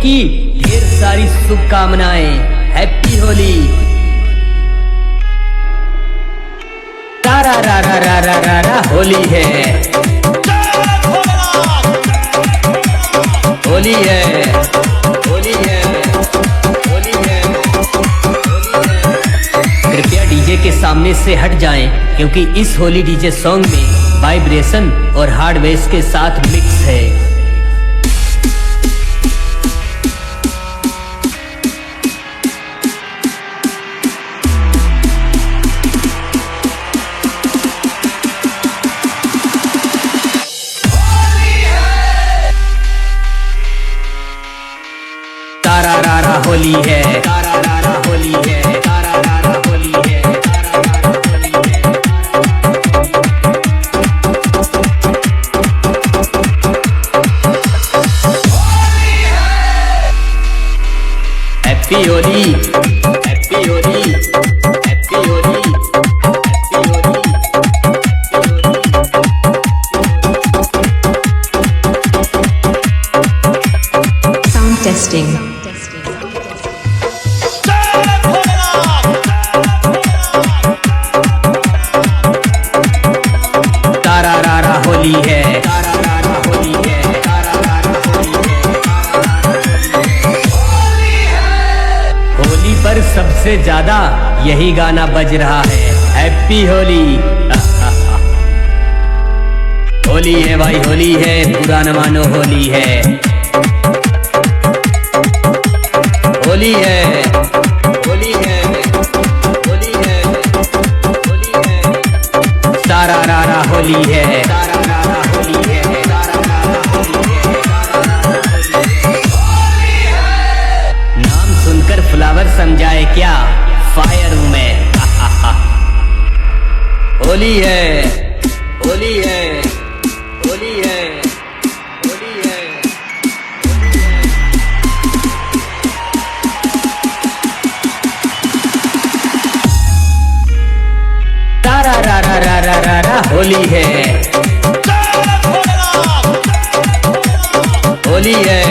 की ढेर सारी शुभकामनाएं। हैप्पी होली। तारा रा रा रा रा रा रा होली है, होली है, होली है, होली है, होली है। कृपया डीजे के सामने से हट जाएं, क्योंकि इस होली डीजे सॉन्ग में वाइब्रेशन और हार्ड बेस के साथ मिक्स है। तारा रारा होली है, तारा रारा होली है, तारा रारा होली है, तारा रारा होली है। Happy Holi, happy Holi, happy Holi, happy Holi. Sound testing. तारा रारा होली है, तारा रारा होली है, तारा रारा होली है, तारा रारा होली है। होली पर सबसे ज्यादा यही गाना बज रहा है, हैप्पी होली। होली है भाई, होली है, बुरा न मानो, होली है, होली है, होली है, होली है, होली है। तारा रारा होली है, तारा रारा होली है, तारा रारा होली है, तारा रारा होली है। नाम सुनकर फ्लावर समझाए क्या, फायर हूं मैं। होली है, होली है, होली है, होली है, होली है। तारा रारा रारा रारा होली है, होली है।